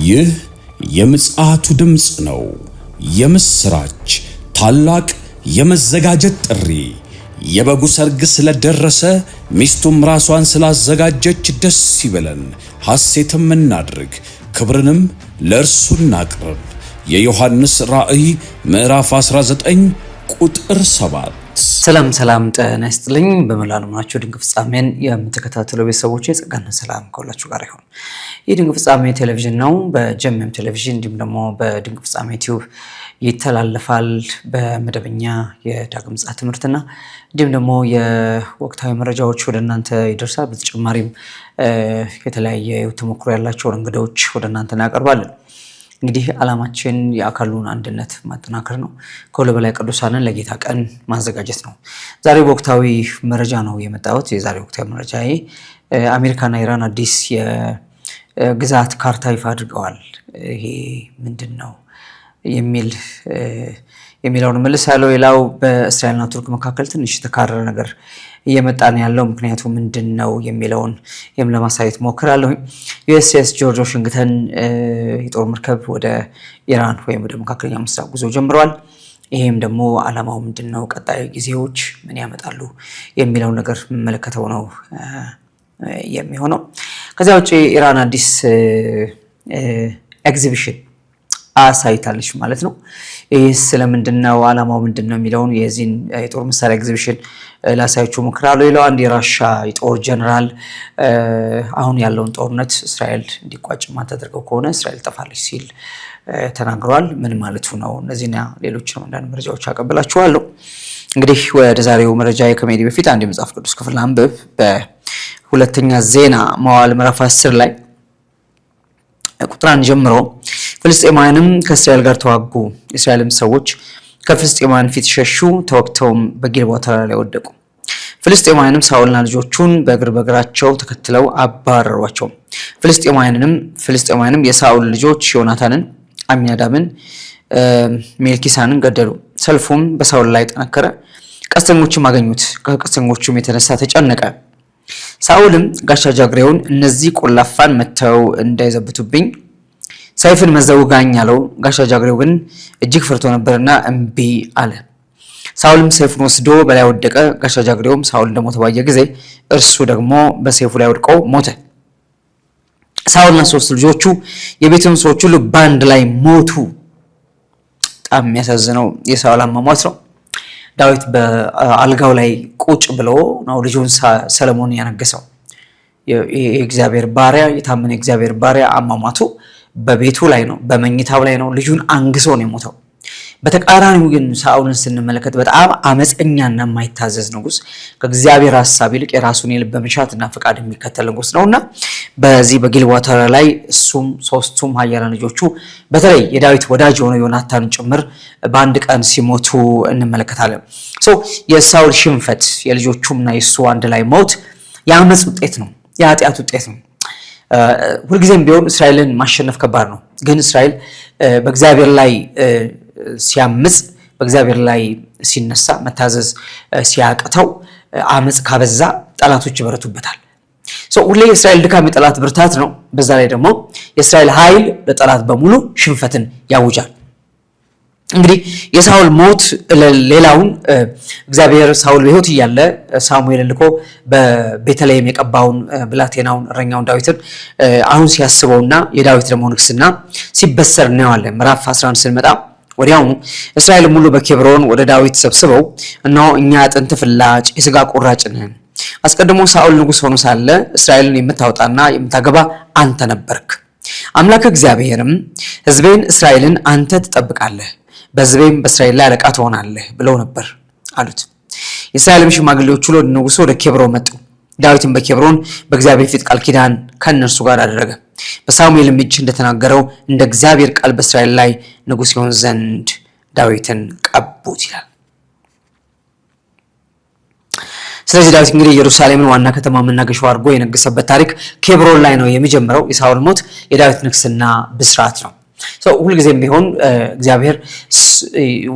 ይህ የምጽአቱ ድምጽ ነው። የምስራች ታላቅ የመዘጋጀት ጥሪ። የበጉ ሰርግ ስለደረሰ ሚስቱም ራሷን ስላዘጋጀች ደስ ይበለን፣ ሐሴትም እናድርግ፣ ክብርንም ለእርሱ እናቅርብ። የዮሐንስ ራእይ ምዕራፍ 19 ቁጥር 7። ሰላም ጤና ይስጥልኝ። በመላው ዓለማችሁ ድንቅ ፍጻሜን የምትከታተሉ ቤተሰቦች የጸጋና ሰላም ከሁላችሁ ጋር ይሁን። ይህ ድንቅ ፍጻሜ ቴሌቪዥን ነው። በጀመም ቴሌቪዥን እንዲሁም ደግሞ በድንቅ ፍጻሜ ዩቲዩብ ይተላለፋል። በመደበኛ የዳግም ምጽአት ትምህርትና እንዲሁም ደግሞ የወቅታዊ መረጃዎች ወደ እናንተ ይደርሳል። በተጨማሪም የተለያየ ተሞክሮ ያላቸውን እንግዶች ወደ እናንተ እናቀርባለን። እንግዲህ ዓላማችን የአካሉን አንድነት ማጠናከር ነው። ከሁሉ በላይ ቅዱሳንን ለጌታ ቀን ማዘጋጀት ነው። ዛሬ በወቅታዊ መረጃ ነው የመጣሁት። የዛሬ ወቅታዊ መረጃዬ አሜሪካና ኢራን አዲስ የግዛት ካርታ ይፋ አድርገዋል። ይሄ ምንድን ነው የሚለውን መልሳለሁ። ሌላው በእስራኤልና ቱርክ መካከል ትንሽ የተካረረ ነገር እየመጣ ነው ያለው። ምክንያቱ ምንድን ነው የሚለውን ለማሳየት ሞክራለሁ። ዩኤስኤስ ጆርጅ ዋሽንግተን የጦር መርከብ ወደ ኢራን ወይም ወደ መካከለኛው ምስራቅ ጉዞ ጀምረዋል። ይሄም ደግሞ ዓላማው ምንድን ነው፣ ቀጣይ ጊዜዎች ምን ያመጣሉ የሚለው ነገር መመለከተው ነው የሚሆነው። ከዚያ ውጭ ኢራን አዲስ ኤግዚቢሽን አሳይታለች ማለት ነው። ይህ ስለምንድነው ዓላማው ምንድነው የሚለውን የዚህን የጦር መሳሪያ ኤግዚቢሽን ላሳያችሁ ሞክራለሁ። ሌላው አንድ የራሻ የጦር ጀነራል አሁን ያለውን ጦርነት እስራኤል እንዲቋጭ ማታደርገው ከሆነ እስራኤል ጠፋለች ሲል ተናግሯል። ምን ማለቱ ነው? እነዚህና ሌሎችንም አንዳንድ መረጃዎች አቀብላችኋለሁ። እንግዲህ ወደ ዛሬው መረጃ ከመሄዴ በፊት አንድ የመጽሐፍ ቅዱስ ክፍል አንብብ። በሁለተኛ ዜና መዋዕል ምዕራፍ 10 ላይ ቁጥር 1 ጀምሮ ፍልስጤማውያንም ከእስራኤል ጋር ተዋጉ። የእስራኤልም ሰዎች ከፍልስጤማውያን ፊት ሸሹ፣ ተወግተውም በጊልቦዓ ተራራ ላይ ወደቁ። ፍልስጤማውያንም ሳኦልና ልጆቹን በእግራቸው ተከትለው አባረሯቸው። ፍልስጤማውያንም የሳኦል ልጆች ዮናታንን፣ አሚናዳብን፣ ሜልኪሳንን ገደሉ። ሰልፉም በሳኦል ላይ ጠነከረ። ቀስተኞችም አገኙት፣ ከቀስተኞቹም የተነሳ ተጨነቀ። ሳኦልም ጋሻ ጃግሬውን እነዚህ ቆላፋን መተው እንዳይዘብቱብኝ ሰይፍን መዘውጋኝ አለው። ጋሻ ጃግሬው ግን እጅግ ፈርቶ ነበርና እምቢ አለ። ሳኦልም ሰይፉን ወስዶ በላይ ወደቀ። ጋሻ ጃግሬውም ሳኦል እንደሞተ ባየ ጊዜ እርሱ ደግሞ በሰይፉ ላይ ወድቆ ሞተ። ሳኦልና 3 ልጆቹ የቤቱም ሰዎች ሁሉ በአንድ ላይ ሞቱ። በጣም የሚያሳዝነው የሳኦል አሟሟት ነው። ዳዊት በአልጋው ላይ ቁጭ ብሎ ነው ልጁን ሰለሞን ያነገሰው። የእግዚአብሔር ባሪያ የታመነ እግዚአብሔር ባሪያ አሟሟቱ በቤቱ ላይ ነው፣ በመኝታው ላይ ነው። ልጁን አንግሶ ነው የሞተው። በተቃራኒው ግን ሳኦልን ስንመለከት በጣም አመፀኛና የማይታዘዝ ንጉስ፣ ከእግዚአብሔር ሐሳብ ይልቅ የራሱን የልብ መሻትና ፈቃድ የሚከተል ንጉስ ነውና በዚህ በጊልቦዓ ተራራ ላይ እሱም 3ቱም ኃያላን ልጆቹ በተለይ የዳዊት ወዳጅ የሆነው ዮናታን ጭምር በአንድ ቀን ሲሞቱ እንመለከታለን። የሳኦል ሽንፈት የልጆቹምና የሱ አንድ ላይ ሞት የአመፅ ውጤት ነው፣ የኃጢአት ውጤት ነው። ሁልጊዜም ቢሆን እስራኤልን ማሸነፍ ከባድ ነው። ግን እስራኤል በእግዚአብሔር ላይ ሲያምጽ፣ በእግዚአብሔር ላይ ሲነሳ፣ መታዘዝ ሲያቅተው፣ አመፅ ካበዛ ጠላቶች ይበረቱበታል። ሁሌ የእስራኤል ድካም የጠላት ብርታት ነው። በዛ ላይ ደግሞ የእስራኤል ኃይል ለጠላት በሙሉ ሽንፈትን ያውጃል። እንግዲህ የሳኦል ሞት ሌላውን እግዚአብሔር ሳኦል በሕይወት እያለ ሳሙኤልን ልኮ በቤተልሔም የቀባውን ብላቴናውን እረኛውን ዳዊትን አሁን ሲያስበውና የዳዊት ደግሞ ንግስና ሲበሰር እናየዋለን። ምዕራፍ 11 ስንመጣ ወዲያውኑ እስራኤል ሙሉ በኬብሮን ወደ ዳዊት ሰብስበው እነሆ እኛ አጥንት ፍላጭ የሥጋ ቁራጭ ነን። አስቀድሞ ሳኦል ንጉስ ሆኖ ሳለ እስራኤልን የምታወጣና የምታገባ አንተ ነበርክ። አምላክ እግዚአብሔርም ሕዝቤን እስራኤልን አንተ ትጠብቃለህ፣ በሕዝቤም በእስራኤል ላይ አለቃ ትሆናለህ ብለው ነበር አሉት። የእስራኤልም ሽማግሌዎች ሁሉ ንጉሱ ወደ ኬብሮን መጡ። ዳዊትም በኬብሮን በእግዚአብሔር ፊት ቃል ኪዳን ከእነርሱ ጋር አደረገ። በሳሙኤልም እጅ እንደተናገረው እንደ እግዚአብሔር ቃል በእስራኤል ላይ ንጉስ ይሆን ዘንድ ዳዊትን ቀቡት ይላል። ስለዚህ ዳዊት እንግዲህ ኢየሩሳሌምን ዋና ከተማ መናገሻው አድርጎ የነገሰበት ታሪክ ኬብሮን ላይ ነው የሚጀምረው። የሳኦል ሞት የዳዊት ንግስና ብስራት ነው። ሁልጊዜም ቢሆን እግዚአብሔር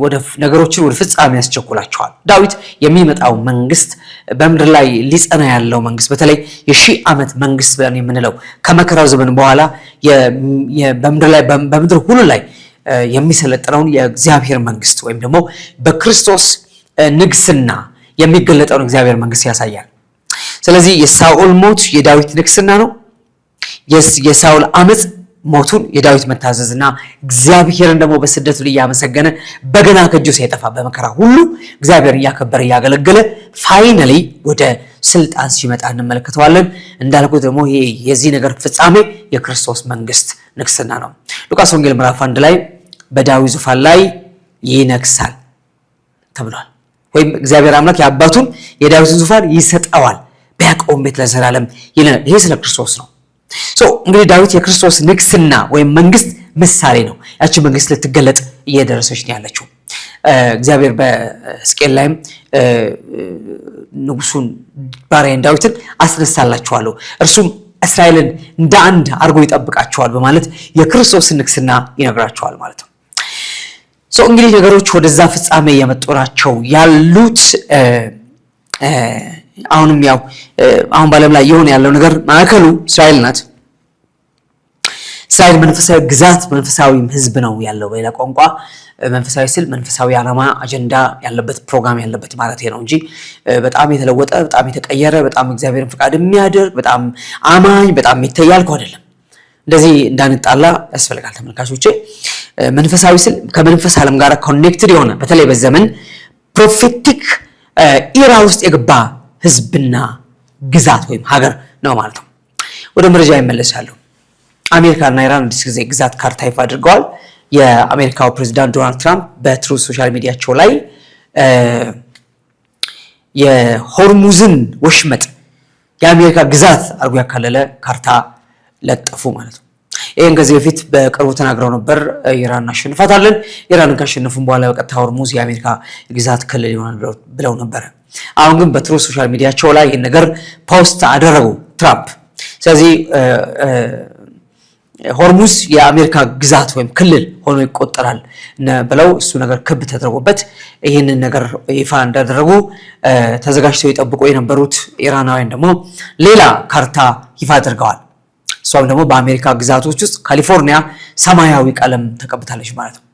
ወደ ነገሮችን ወደ ፍጻሜ ያስቸኩላቸዋል። ዳዊት የሚመጣው መንግስት በምድር ላይ ሊጸና ያለው መንግስት በተለይ የሺህ ዓመት መንግስት ብለን የምንለው ከመከራው ዘመን በኋላ በምድር ሁሉ ላይ የሚሰለጥነውን የእግዚአብሔር መንግስት ወይም ደግሞ በክርስቶስ ንግስና የሚገለጠውን እግዚአብሔር መንግስት ያሳያል። ስለዚህ የሳኦል ሞት የዳዊት ንግስና ነው። የሳኦል አመፅ ሞቱን የዳዊት መታዘዝና እግዚአብሔርን ደግሞ በስደቱ ላይ ያመሰገነ በገና ከእጁ ሳይጠፋ በመከራ ሁሉ እግዚአብሔርን እያከበረ እያገለገለ ፋይናሊ ወደ ስልጣን ሲመጣ እንመለከተዋለን። እንዳልኩት ደግሞ ይሄ የዚህ ነገር ፍጻሜ የክርስቶስ መንግስት ንግስና ነው። ሉቃስ ወንጌል ምዕራፍ 1 ላይ በዳዊት ዙፋን ላይ ይነግሳል ተብሏል። ወይም እግዚአብሔር አምላክ የአባቱን የዳዊትን ዙፋን ይሰጠዋል በያዕቆብ ቤት ለዘላለም ይላል። ይሄ ስለ ክርስቶስ ነው። እንግዲህ ዳዊት የክርስቶስ ንግስና ወይም መንግስት ምሳሌ ነው። ያቺ መንግስት ልትገለጥ እየደረሰች ነው ያለችው። እግዚአብሔር በሕዝቅኤል ላይም ንጉሱን ባሪያዬን ዳዊትን አስነሳላችኋለሁ እርሱም እስራኤልን እንደ አንድ አድርጎ ይጠብቃቸዋል በማለት የክርስቶስ ንግስና ይነግራቸዋል ማለት ነው። እንግዲህ ነገሮች ወደዛ ፍጻሜ የመጡ ናቸው ያሉት። አሁንም አሁን በዓለም ላይ የሆነ ያለው ነገር ማዕከሉ እስራኤል ናት። እስራኤል መንፈሳዊ ግዛት መንፈሳዊም ህዝብ ነው ያለው። በሌላ ቋንቋ መንፈሳዊ ስል መንፈሳዊ ዓላማ አጀንዳ ያለበት ፕሮግራም ያለበት ማለት ነው እንጂ በጣም የተለወጠ በጣም የተቀየረ በጣም እግዚአብሔርን ፍቃድ የሚያደርግ በጣም አማኝ በጣም ይተያልኩ አይደለም። እንደዚህ እንዳንጣላ ያስፈልጋል ተመልካቾቼ። መንፈሳዊ ስል ከመንፈስ ዓለም ጋር ኮኔክትድ የሆነ በተለይ በዘመን ፕሮፌቲክ ኢራ ውስጥ የገባ ህዝብና ግዛት ወይም ሀገር ነው ማለት ነው። ወደ መረጃ ይመለሳሉ። አሜሪካና ኢራን አዲስ ጊዜ ግዛት ካርታ ይፋ አድርገዋል። የአሜሪካው ፕሬዝዳንት ዶናልድ ትራምፕ በትሩዝ ሶሻል ሚዲያቸው ላይ የሆርሙዝን ወሽመጥ የአሜሪካ ግዛት አድርጎ ያካለለ ካርታ ለጠፉ ማለት ነው። ይሄን ከዚህ በፊት በቅርቡ ተናግረው ነበር። ኢራን አሸንፋታለን፣ ኢራንን ካሸነፉም በኋላ በቀጥታ ሆርሙዝ የአሜሪካ ግዛት ክልል ይሆናል ብለው ነበር። አሁን ግን በትሩዝ ሶሻል ሚዲያቸው ላይ ይሄን ነገር ፖስት አደረጉ ትራምፕ። ስለዚህ ሆርሙዝ የአሜሪካ ግዛት ወይም ክልል ሆኖ ይቆጠራል ብለው እሱ ነገር ክብ ተደርጎበት ይህንን ነገር ይፋ እንዳደረጉ ተዘጋጅተው ይጠብቁ የነበሩት ኢራናውያን ደግሞ ሌላ ካርታ ይፋ አድርገዋል። እሷም ደግሞ በአሜሪካ ግዛቶች ውስጥ ካሊፎርኒያ ሰማያዊ ቀለም ተቀብታለች ማለት ነው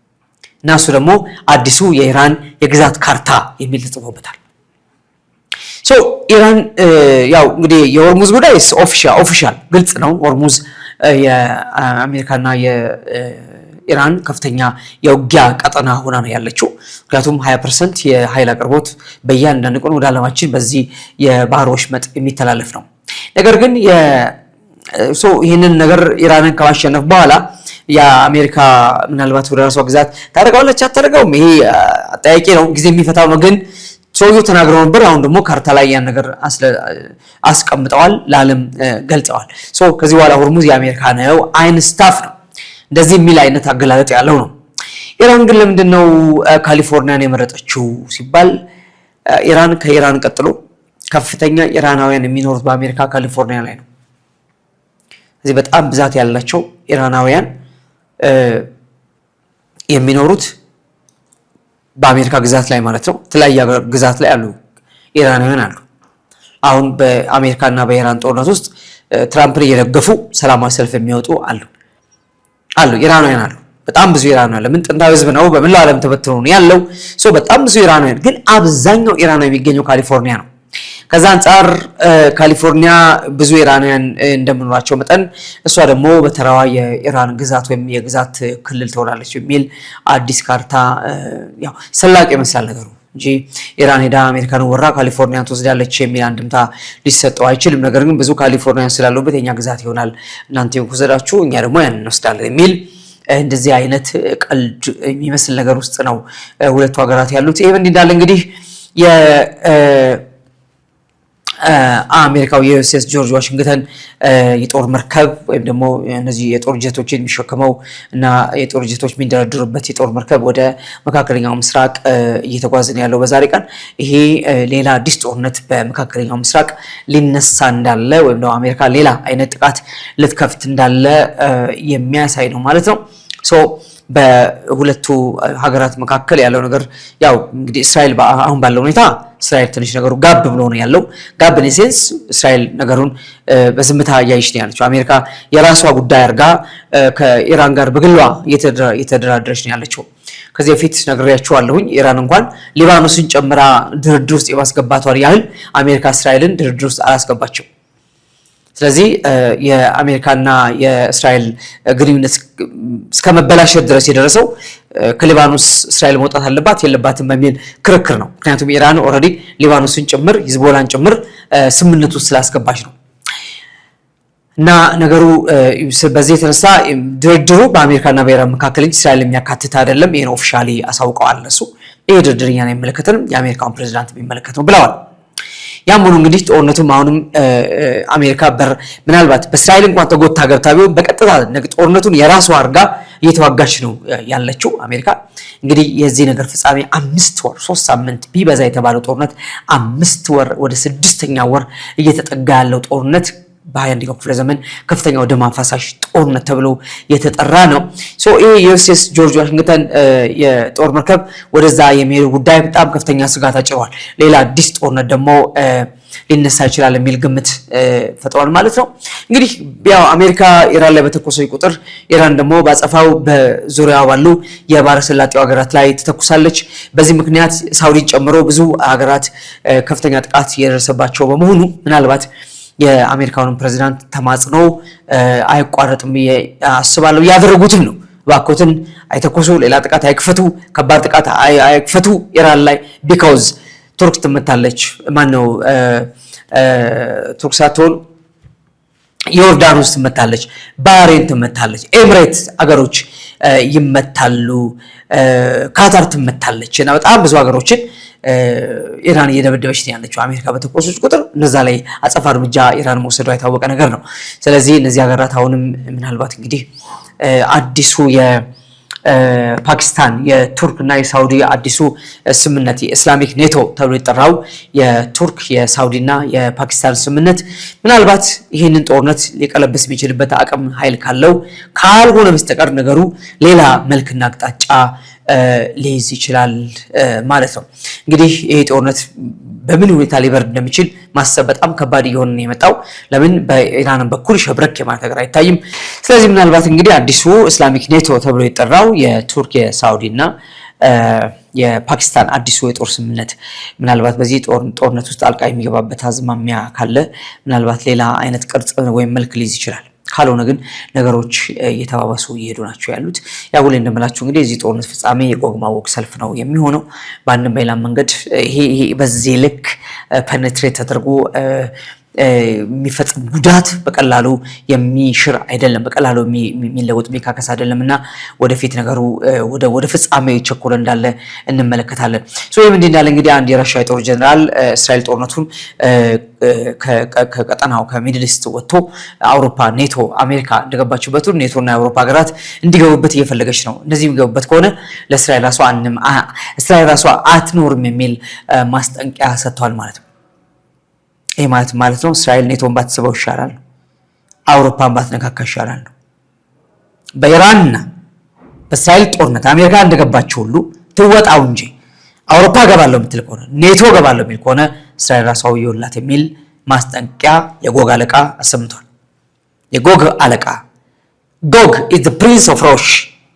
እና እሱ ደግሞ አዲሱ የኢራን የግዛት ካርታ የሚል ተጽፎበታል። ኢራን ያው እንግዲህ የሆርሙዝ ጉዳይ ኦፊሻል ግልጽ ነው። ሆርሙዝ የአሜሪካና የኢራን ከፍተኛ የውጊያ ቀጠና ሆና ነው ያለችው። ምክንያቱም 20% የኃይል አቅርቦት በእያንዳንዱ ቀን ወደ ዓለማችን በዚህ የባህር ወሽመጥ የሚተላለፍ ነው። ነገር ግን ይህንን ነገር ኢራንን ከማሸነፍ በኋላ የአሜሪካ ምናልባት ወደ ራሷ ግዛት ታደርገዋለች አታደርገውም፣ ይሄ አጠያቂ ነው፣ ጊዜ የሚፈታው ነው። ግን ሰውየው ተናግረው ነበር። አሁን ደግሞ ካርታ ላይ ያን ነገር አስቀምጠዋል፣ ለዓለም ገልጸዋል። ከዚህ በኋላ ሆርሙዝ የአሜሪካ ነው አይን ስታፍ ነው እንደዚህ የሚል አይነት አገላለጥ ያለው ነው። ኢራን ግን ለምንድን ነው ካሊፎርኒያን የመረጠችው ሲባል ኢራን ከኢራን ቀጥሎ ከፍተኛ ኢራናውያን የሚኖሩት በአሜሪካ ካሊፎርኒያ ላይ ነው። እዚህ በጣም ብዛት ያላቸው ኢራናውያን የሚኖሩት በአሜሪካ ግዛት ላይ ማለት ነው። የተለያየ ግዛት ላይ አሉ ኢራናውያን አሉ። አሁን በአሜሪካና በኢራን ጦርነት ውስጥ ትራምፕን እየደገፉ ሰላማዊ ሰልፍ የሚወጡ አሉ ኢራናውያን አሉ። በጣም ብዙ ኢራናውያን ለምን ጥንታዊ ህዝብ ነው፣ በመላው ዓለም ተበትኖ ነው ያለው። በጣም ብዙ ኢራናውያን ግን አብዛኛው ኢራናዊ የሚገኘው ካሊፎርኒያ ነው። ከዛ አንጻር ካሊፎርኒያ ብዙ ኢራናውያን እንደምኖራቸው መጠን እሷ ደግሞ በተራዋ የኢራን ግዛት ወይም የግዛት ክልል ትሆናለች የሚል አዲስ ካርታ ያው ሰላቅ ይመስላል ነገሩ እንጂ ኢራን ሄዳ አሜሪካን ወራ ካሊፎርኒያን ትወስዳለች የሚል አንድምታ ሊሰጠው አይችልም። ነገር ግን ብዙ ካሊፎርኒያን ስላሉበት የኛ ግዛት ይሆናል እናንተ ወሰዳችሁ እኛ ደግሞ ያን እንወስዳለን የሚል እንደዚህ አይነት ቀልድ የሚመስል ነገር ውስጥ ነው ሁለቱ ሀገራት ያሉት። ይሄ እንዳለ እንግዲህ አሜሪካው የዩኤስኤስ ጆርጅ ዋሽንግተን የጦር መርከብ ወይም ደግሞ እነዚህ የጦር ጀቶችን የሚሸከመው እና የጦር ጀቶች የሚደረድሩበት የጦር መርከብ ወደ መካከለኛው ምስራቅ እየተጓዘ ያለው በዛሬ ቀን ይሄ ሌላ አዲስ ጦርነት በመካከለኛው ምስራቅ ሊነሳ እንዳለ ወይም ደግሞ አሜሪካ ሌላ አይነት ጥቃት ልትከፍት እንዳለ የሚያሳይ ነው ማለት ነው። በሁለቱ ሀገራት መካከል ያለው ነገር ያው እንግዲህ እስራኤል አሁን ባለው ሁኔታ እስራኤል ትንሽ ነገሩ ጋብ ብሎ ነው ያለው። ጋብ ኔሴንስ እስራኤል ነገሩን በዝምታ እያየች ነው ያለችው። አሜሪካ የራሷ ጉዳይ አድርጋ ከኢራን ጋር በግሏ እየተደራደረች ነው ያለችው። ከዚህ በፊት ነግሬያችኋለሁኝ። ኢራን እንኳን ሊባኖስን ጨምራ ድርድር ውስጥ የማስገባቷን ያህል አሜሪካ እስራኤልን ድርድር ውስጥ አላስገባቸው። ስለዚህ የአሜሪካና የእስራኤል ግንኙነት እስከ መበላሸት ድረስ የደረሰው ከሊባኖስ እስራኤል መውጣት አለባት የለባትም በሚል ክርክር ነው። ምክንያቱም ኢራን ኦልሬዲ ሊባኖስን ጭምር ሂዝቦላን ጭምር ስምምነት ውስጥ ስላስገባች ነው። እና ነገሩ በዚህ የተነሳ ድርድሩ በአሜሪካና በኢራን መካከል እንጂ እስራኤል የሚያካትት አይደለም። ይሄን ኦፊሻሊ አሳውቀዋል እነሱ። ይሄ ድርድር እኛን አይመለከተንም የአሜሪካውን ፕሬዝዳንት የሚመለከት ነው ብለዋል። ያም ሆኖ እንግዲህ ጦርነቱም አሁንም አሜሪካ በምናልባት በእስራኤል እንኳን ተጎታ ገብታ ቢሆን በቀጥታ ጦርነቱን የራሷ አድርጋ እየተዋጋች ነው ያለችው አሜሪካ። እንግዲህ የዚህ ነገር ፍጻሜ 5 ወር 3 ሳምንት ቢበዛ የተባለው ጦርነት 5 ወር ወደ 6ኛ ወር እየተጠጋ ያለው ጦርነት በ21ኛው ክፍለ ዘመን ከፍተኛው ደም አፋሳሽ ጦርነት ተብሎ የተጠራ ነው። ይሄ የዩኤስኤስ ጆርጅ ዋሽንግተን የጦር መርከብ ወደዛ የሚሄዱ ጉዳይ በጣም ከፍተኛ ስጋት አጭሯል። ሌላ አዲስ ጦርነት ደግሞ ሊነሳ ይችላል የሚል ግምት ፈጥሯል ማለት ነው። እንግዲህ ያው አሜሪካ ኢራን ላይ በተኮሰች ቁጥር ኢራን ደግሞ ባጸፋው በዙሪያው ባሉ የባህረ ሰላጤው ሀገራት ላይ ትተኩሳለች። በዚህ ምክንያት ሳውዲን ጨምሮ ብዙ ሀገራት ከፍተኛ ጥቃት የደረሰባቸው በመሆኑ ምናልባት የአሜሪካውን ፕሬዝዳንት ተማጽኖ አይቋረጥም አስባለሁ። ያደረጉትም ነው። ባኮትን አይተኮሱ፣ ሌላ ጥቃት አይክፈቱ፣ ከባድ ጥቃት አይክፈቱ ኢራን ላይ ቢካውዝ ቱርክ ትመታለች። ማነው ቱርክ ሳትሆን ዮርዳኖስ ትመታለች፣ ባህሬን ትመታለች፣ ኤምሬት አገሮች ይመታሉ፣ ካታር ትመታለች እና በጣም ብዙ ሀገሮችን ኢራን እየደበደበች ነው ያለችው። አሜሪካ በተኮሰች ቁጥር እነዛ ላይ አጸፋ እርምጃ ኢራን መውሰዷ የታወቀ ነገር ነው። ስለዚህ እነዚህ ሀገራት አሁንም ምናልባት እንግዲህ አዲሱ የፓኪስታን የቱርክና የሳውዲ አዲሱ ስምምነት የኢስላሚክ ኔቶ ተብሎ የጠራው የቱርክ የሳውዲና የፓኪስታን ስምምነት ምናልባት ይህንን ጦርነት ሊቀለብስ የሚችልበት አቅም ኃይል ካለው ካልሆነ በስተቀር ነገሩ ሌላ መልክና አቅጣጫ ሊይዝ ይችላል ማለት ነው። እንግዲህ ይሄ ጦርነት በምን ሁኔታ ሊበርድ እንደሚችል ማሰብ በጣም ከባድ እየሆነ ነው የመጣው። ለምን በኢራን በኩል ሸብረክ የማለት ነገር አይታይም። ስለዚህ ምናልባት እንግዲህ አዲሱ ኢስላሚክ ኔቶ ተብሎ የጠራው የቱርክ የሳውዲና የፓኪስታን አዲሱ የጦር ስምምነት ምናልባት በዚህ ጦርነት ውስጥ ጣልቃ የሚገባበት አዝማሚያ ካለ ምናልባት ሌላ አይነት ቅርጽ ወይም መልክ ሊይዝ ይችላል። ካልሆነ ግን ነገሮች እየተባባሱ እየሄዱ ናቸው ያሉት። ያው ሁሌ እንደምላችሁ እንግዲህ የዚህ ጦርነት ፍጻሜ የጎግ ማጎግ ሰልፍ ነው የሚሆነው። በአንድም በሌላም መንገድ ይሄ በዚህ ልክ ፔኔትሬት ተደርጎ የሚፈጽም ጉዳት በቀላሉ የሚሽር አይደለም፣ በቀላሉ የሚለወጥ የሚካከስ አይደለም እና ወደፊት ነገሩ ወደ ፍጻሜ ቸኮለ እንዳለ እንመለከታለን። ይህም እንዲህ እንዳለ እንግዲህ አንድ የራሻ የጦር ጀነራል እስራኤል ጦርነቱን ከቀጠናው ከሚድል ኢስት ወጥቶ አውሮፓ ኔቶ አሜሪካ እንደገባችበት ኔቶና የአውሮፓ ሀገራት እንዲገቡበት እየፈለገች ነው። እነዚህ የሚገቡበት ከሆነ ለእስራኤል ራሷ አትኖርም የሚል ማስጠንቀቂያ ሰጥቷል ማለት ነው። ይህ ማለት ነው እስራኤል ኔቶን ባትስበው ይሻላል፣ አውሮፓን ባትነካካ ይሻላል ነው። በኢራንና በእስራኤል ጦርነት አሜሪካ እንደገባችው ሁሉ ትወጣው እንጂ አውሮፓ ገባለሁ የምትል ከሆነ ኔቶ ገባለሁ የሚል ከሆነ እስራኤል ራሷ ይወላት የሚል ማስጠንቀቂያ የጎግ አለቃ አሰምቷል። የጎግ አለቃ ጎግ is the prince of ሮሽ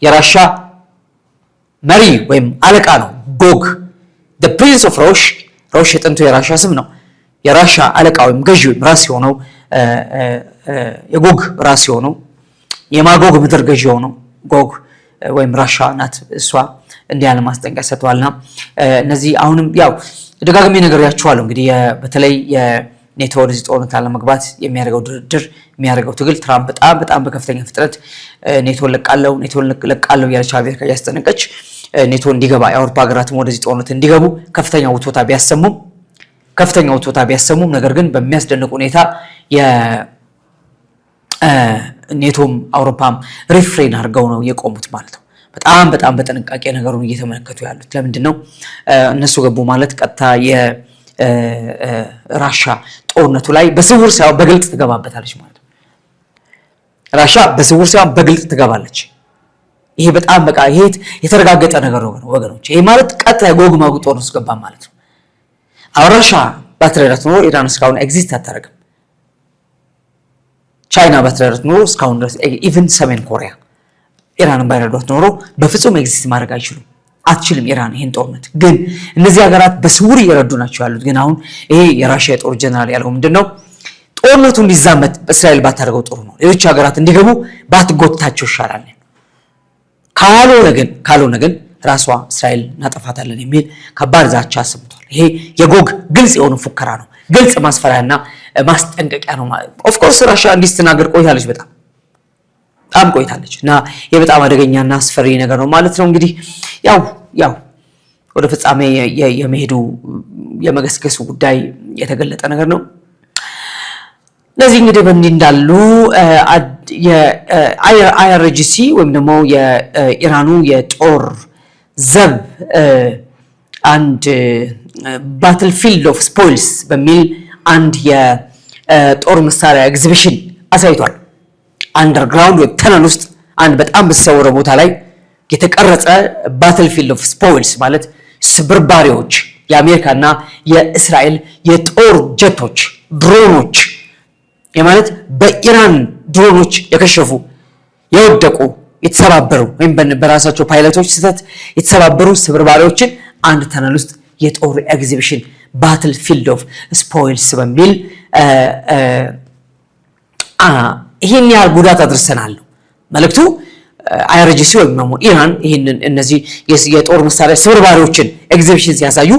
የራሻ መሪ ወይም አለቃ ነው። ጎግ the prince of ሮሽ የጥንቱ የራሻ ስም ነው። የራሻ አለቃ ወይም ገዢ ወይም ራስ የሆነው የጎግ ራስ የሆነው የማጎግ ምድር ገዢ የሆነው ጎግ ወይም ራሻ ናት። እሷ እንዲህ ያለ ማስጠንቀቂያ ሰጥቷልና እነዚህ አሁንም ያው ደጋግሜ ነግሬያችኋለሁ። እንግዲህ በተለይ የኔቶ ወደዚህ ጦርነት ለመግባት የሚያደርገው ድርድር የሚያደርገው ትግል ትራምፕ በጣም በከፍተኛ ፍጥነት ኔቶ ለቃለው ያለች አሜሪካ እያስጠነቀች ኔቶ እንዲገባ የአውሮፓ ሀገራትም ወደዚህ ጦርነት እንዲገቡ ከፍተኛ ውትወታ ቢያሰሙም ነገር ግን በሚያስደንቅ ሁኔታ የኔቶም አውሮፓም ሪፍሬን አድርገው ነው የቆሙት ማለት ነው። በጣም በጥንቃቄ ነገሩን እየተመለከቱ ያሉት ለምንድን ነው? እነሱ ገቡ ማለት ቀጥታ የራሻ ጦርነቱ ላይ በስውር ሳይሆን በግልጽ ትገባበታለች ማለት ነው። ራሻ በስውር ሳይሆን በግልጽ ትገባለች። ይሄ በጣም በቃ ይሄ የተረጋገጠ ነገር ነው ወገኖች። ይሄ ማለት ቀጥታ ጎግ ማጉጦ ነው ስገባ ማለት ነው። አውራሻ ባትረዳት ኖሮ ኢራን እስካሁን ኤግዚስት አታደርግም። ቻይና ባትረዳት ኖሮ እስካሁን ድረስ ኢቭን ሰሜን ኮሪያ ኢራንን ባይረዷት ኖሮ በፍጹም ኤግዚስት ማድረግ አትችልም ኢራን ይሄን ጦርነት። ግን እነዚህ ሀገራት በስውር እየረዱ ናቸው ያሉት። ግን አሁን ይሄ የራሽያ የጦር ጀነራል ያለው ምንድነው? ጦርነቱ እንዲዛመት እስራኤል ባታደርገው ጥሩ ነው፣ ሌሎች ሀገራት እንዲገቡ ባትጎትታቸው ይሻላል። ካልሆነ ግን ራሷ እስራኤል እናጠፋታለን የሚል ከባድ ዛቻ አሰምቷል። ይሄ የጎግ ግልጽ የሆነ ፉከራ ነው፣ ግልጽ ማስፈራሪያና ማስጠንቀቂያ ነው። ኦፍ ኮርስ ራሽያ እንዲስተናገድ ቆይታለች፣ በጣም ቆይታለች እና ይሄ በጣም አደገኛና አስፈሪ ነገር ነው ማለት ነው። እንግዲህ ያው ወደ ፍጻሜ የመሄዱ የመገስገሱ ጉዳይ የተገለጠ ነገር ነው። ለዚህ እንግዲህ በእንዲህ እንዳሉ የአይአርጂሲ ወይም ደግሞ የኢራኑ የጦር ዘብ አንድ ባትልፊልድ ኦፍ ስፖይልስ በሚል አንድ የጦር መሳሪያ ኤግዚቢሽን አሳይቷል። አንደርግራውንድ ወይ ተነል ውስጥ አንድ በጣም በተሰወረ ቦታ ላይ የተቀረጸ ባትልፊልድ ኦፍ ስፖይልስ ማለት ስብርባሪዎች፣ የአሜሪካና የእስራኤል የጦር ጀቶች፣ ድሮኖች የማለት በኢራን ድሮኖች የከሸፉ የወደቁ የተሰባበሩ ወይም በራሳቸው ፓይለቶች ስህተት የተሰባበሩ ስብርባሪዎችን አንድ ተነል ውስጥ የጦር ኤግዚቢሽን ባትልፊልድ ኦፍ ስፖይልስ በሚል ይሄን ያህል ጉዳት አድርሰናል መልእክቱ። አይአርጂሲ ወይም ደግሞ ኢራን እነዚህ የጦር መሳሪያ ስብርባሪዎችን ኤግዚቢሽን ሲያሳዩ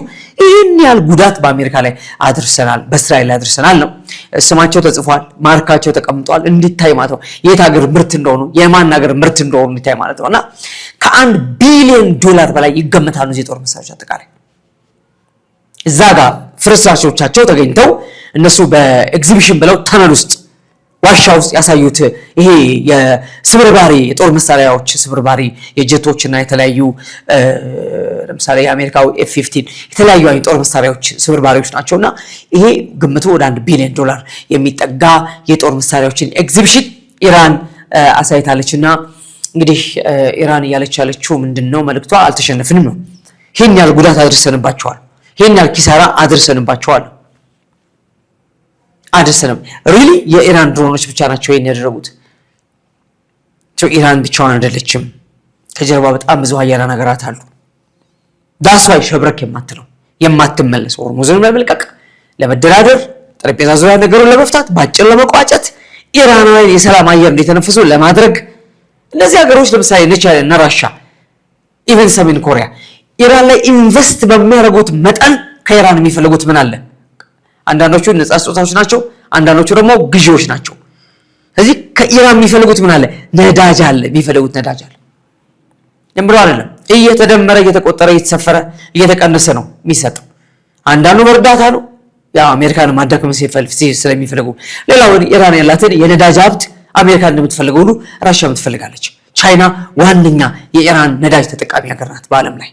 ይሄን ያህል ጉዳት በአሜሪካ ላይ አድርሰናል፣ በእስራኤል ላይ አድርሰናል ነው። ስማቸው ተጽፏል፣ ማርካቸው ተቀምጧል፣ እንዲታይ ማለት ነው። የት ሀገር ምርት እንደሆኑ የማን ሀገር ምርት እንደሆኑ እንዲታይ ማለት ነውና ከ1 ቢሊዮን ዶላር በላይ ይገመታሉ እዚህ የጦር መሳሪያዎች አጠቃላይ። እዛ ጋር ፍርስራሾቻቸው ተገኝተው እነሱ በኤግዚቢሽን ብለው ተነል ውስጥ ዋሻ ውስጥ ያሳዩት ይሄ የስብርባሪ የጦር መሳሪያዎች ስብርባሪ የጀቶችና የተለያዩ ለምሳሌ የአሜሪካው F-15 የተለያዩ የጦር መሳሪያዎች ስብርባሪዎች ናቸውና ይሄ ግምቱ ወደ 1 ቢሊዮን ዶላር የሚጠጋ የጦር መሳሪያዎችን ኤግዚቢሽን ኢራን አሳይታለችና እንግዲህ ኢራን እያለች ያለችው ምንድነው መልእክቷ? አልተሸነፍንም ነው። ይሄን ያህል ጉዳት አድርሰንባቸዋል፣ ይሄን ያህል ኪሳራ አድርሰንባቸዋል አይደለም። ሪሊ የኢራን ድሮኖች ብቻ ናቸው ይሄን ያደረጉት? ኢራን ብቻዋን አይደለችም፣ ከጀርባ በጣም ብዙ ሀያላን ሀገራት አሉ። ዳስዋይ ሸብረክ የማትለው የማትመለስ ሆርሙዝን ለመልቀቅ ለመደራደር ጠረጴዛ ዙሪያ ነገሩን ለመፍታት ባጭር ለመቋጨት ኢራናውያን የሰላም አየር እንዲተነፍሱ ለማድረግ እነዚህ ሀገሮች ለምሳሌ ቻይና እና ራሽያ ኢቨን ሰሜን ኮሪያ ኢራን ላይ ኢንቨስት በሚያደርጉት መጠን ከኢራን የሚፈልጉት ምን አለ? አንዳንዶቹ ነፃ ስጦታዎች ናቸው፣ አንዳንዶቹ ደግሞ ግዢዎች ናቸው። ስለዚህ ከኢራን የሚፈልጉት ምን አለ? ነዳጅ አለ። የሚፈልጉት ነዳጅ አለ። ዝም ብሎ አይደለም፣ እየተደመረ እየተቆጠረ እየተሰፈረ እየተቀነሰ ነው የሚሰጠው። አንዳንዱ በእርዳታ ነው፣ ያው አሜሪካን ማዳከም ስለሚፈልጉ። ሌላው ኢራን ያላትን የነዳጅ ሀብት አሜሪካን እንደምትፈልገው ሁሉ ራሽያ ትፈልጋለች። ቻይና ዋነኛ የኢራን ነዳጅ ተጠቃሚ ሀገር ናት በዓለም ላይ።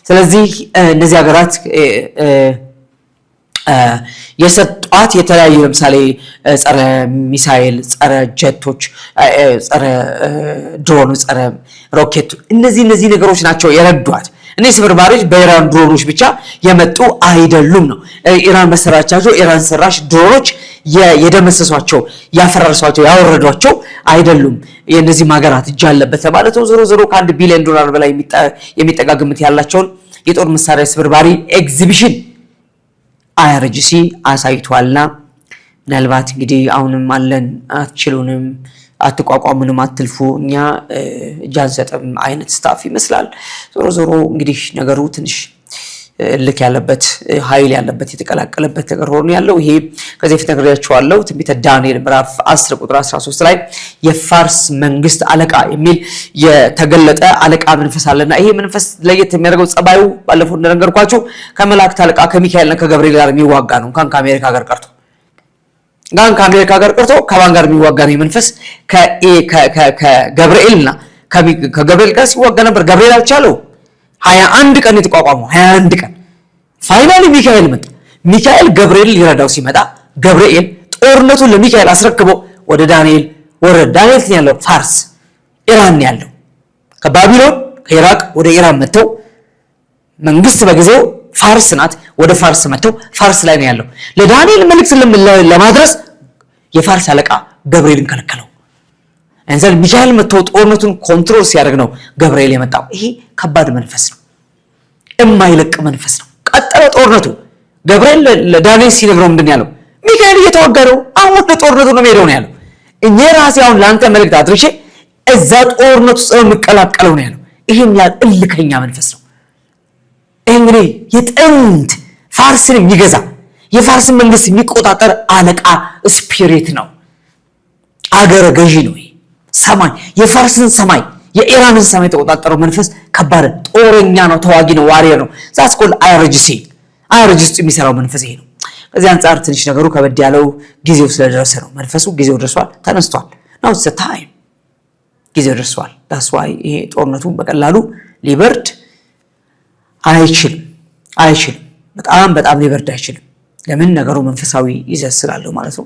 ስለዚህ እነዚህ ሀገራት የሰጧት የተለያዩ ለምሳሌ ጸረ ሚሳኤል፣ ጸረ ጀቶች፣ ጸረ ድሮን፣ ጸረ ሮኬት እነዚህ ነገሮች ናቸው የረዷት። እነዚህ ስብርባሪዎች በኢራን ድሮኖች ብቻ የመጡ አይደሉም ነው። ኢራን በሰራቻቸው ኢራን ሰራሽ ድሮኖች የደመሰሷቸው፣ ያፈራርሷቸው፣ ያወረዷቸው አይደሉም። የነዚህ ሀገራት እጅ አለበት ማለት ነው። ዞሮ ከ1 ቢሊዮን ዶላር በላይ የሚጠጋ ግምት ያላቸውን የጦር መሳሪያ ስብርባሪ ኤግዚቢሽን አይአርጂሲ አሳይቷልና ምናልባት እንግዲህ አሁንም አለን፣ አትችሉንም፣ አትቋቋሙንም፣ አትልፉ፣ እኛ እጅ አንሰጥም አይነት ስታፍ ይመስላል። ዞሮ እንግዲህ ነገሩ ትንሽ ልክ ያለበት ኃይል ያለበት የተቀላቀለበት ነገር ሆኖ ያለው ይሄ ከዚህ በፊት ነግሬያችኋለሁ። ትንቢተ ዳንኤል ምዕራፍ 10 ቁጥር 13 ላይ የፋርስ መንግስት አለቃ የሚል የተገለጠ አለቃ መንፈስ አለና ይሄ መንፈስ ለየት የሚያደርገው ጸባዩ ባለፈው እንደነገርኳችሁ ከመላእክት አለቃ ከሚካኤልና ከገብርኤል ጋር የሚዋጋ ነው። እንኳን ከአሜሪካ ጋር ቀርቶ ከማን ጋር የሚዋጋ ነው? መንፈስ ከገብርኤልና ከገብርኤል ጋር ሲዋጋ ነበር። ገብርኤል አልቻለው 21 ቀን የተቋቋመው 21 ቀን ፋይናሊ ሚካኤል መጣ። ሚካኤል ገብርኤል ሊረዳው ሲመጣ ገብርኤል ጦርነቱን ለሚካኤል አስረክቦ ወደ ዳንኤል ወረደ። ዳንኤል ያለው ፋርስ ኢራን ያለው ከባቢሎን ከኢራቅ ወደ ኢራን መጥተው መንግስት በጊዜው ፋርስ ናት፣ ወደ ፋርስ መጥተው ፋርስ ላይ ነው ያለው። ለዳንኤል መልእክት ለማድረስ የፋርስ አለቃ ገብርኤልን ከለከለው። እንዘል ሚካኤል መጥቶ ጦርነቱን ኮንትሮል ሲያደርግ ነው ገብርኤል የመጣው። ይሄ ከባድ መንፈስ ነው፣ የማይለቅ መንፈስ ነው። ቀጠለ ጦርነቱ። ገብርኤል ለዳንኤል ሲነግረው ምንድን ያለው? ሚካኤል እየተዋጋ ነው፣ አሁን ለጦርነቱ ነው የሚሄደው ነው ያለው። እኔ ራሴ አሁን ለአንተ መልእክት አድርሼ እዛ ጦርነቱ ውስጥ የምቀላቀለው ነው ያለው። ይሄም ያህል እልከኛ መንፈስ ነው። እንግዲህ የጥንት ፋርስን የሚገዛ የፋርስን መንግስት የሚቆጣጠር አለቃ ስፒሪት ነው፣ አገረ ገዢ ነው። ሰማይ የፋርስን ሰማይ የኢራንን ሰማይ የተቆጣጠረው መንፈስ ከባድ ጦረኛ ነው፣ ተዋጊ ነው፣ ዋሪየር ነው። ዛስ ኮል አይአርጂሲ ውስጥ የሚሰራው መንፈስ ይሄ ነው። ከዚህ አንጻር ትንሽ ነገሩ ከበድ ያለው ጊዜው ስለደረሰ ነው። መንፈሱ ጊዜው ደርሷል፣ ተነስቷል። ናው ኢትስ ታይም፣ ጊዜው ደርሷል። ዳስ ዋይ ይሄ ጦርነቱ በቀላሉ ሊበርድ አይችልም። በጣም ሊበርድ አይችልም። ለምን? ነገሩ መንፈሳዊ ይዘት ስላለው ማለት ነው።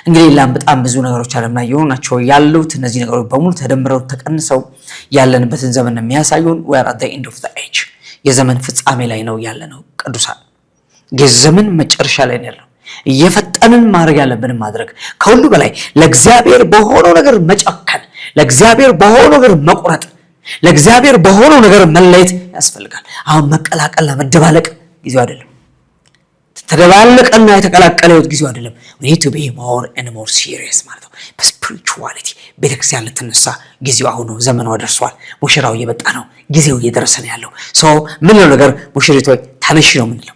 እንግዲህ ሌላም በጣም ብዙ ነገሮች ዓለም ላይ የሆኑ ናቸው ያሉት። እነዚህ ነገሮች በሙሉ ተደምረው ተቀንሰው ያለንበትን ዘመን የሚያሳዩን we are at the end of the age፣ የዘመን ፍጻሜ ላይ ነው ያለነው ቅዱሳን። የዘመን መጨረሻ ላይ ነው ያለው። እየፈጠንን ማድረግ ያለብንን ማድረግ፣ ከሁሉ በላይ ለእግዚአብሔር በሆነው ነገር መጨከን፣ ለእግዚአብሔር በሆነው ነገር መቁረጥ፣ ለእግዚአብሔር በሆነው ነገር መለየት ያስፈልጋል። አሁን መቀላቀልና መደባለቅ ጊዜው አይደለም። ተደባለቀና የተቀላቀለ ጊዜው አይደለም። we need to be more and more serious ማለት ነው። በስፒሪቹዋሊቲ ቤተክርስቲያን ልትነሳ ጊዜው አሁን ነው። ዘመኑ ደርሷል። ሙሽራው እየመጣ ነው። ጊዜው እየደረሰ ነው ያለው። ምን ነው ነገር ሙሽሪት ሆይ ተነሽ ነው የምንለው።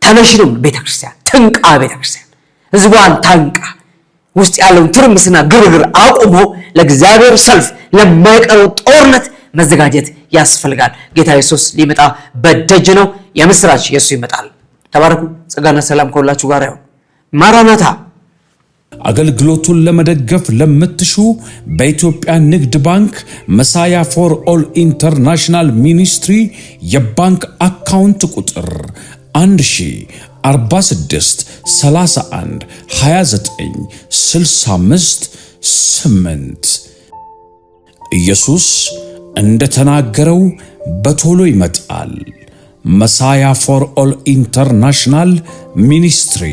ተነሽ ነው ቤተክርስቲያን ትንቃ። ቤተክርስቲያን ህዝቧን ታንቃ ውስጥ ያለውን ትርምስና ግርግር አቁሞ ለእግዚአብሔር ሰልፍ ለማይቀረው ጦርነት መዘጋጀት ያስፈልጋል። ጌታ ኢየሱስ ሊመጣ በደጅ ነው። የምስራች ኢየሱስ ይመጣል። ተባረኩ። ጸጋና ሰላም ከሁላችሁ ጋር ይሁን። ማራናታ። አገልግሎቱን ለመደገፍ ለምትሹ በኢትዮጵያ ንግድ ባንክ መሳያ ፎር ኦል ኢንተርናሽናል ሚኒስትሪ የባንክ አካውንት ቁጥር 1046 31 29 65 8 ኢየሱስ እንደተናገረው በቶሎ ይመጣል። መሳያ ፎር ኦል ኢንተርናሽናል ሚኒስትሪ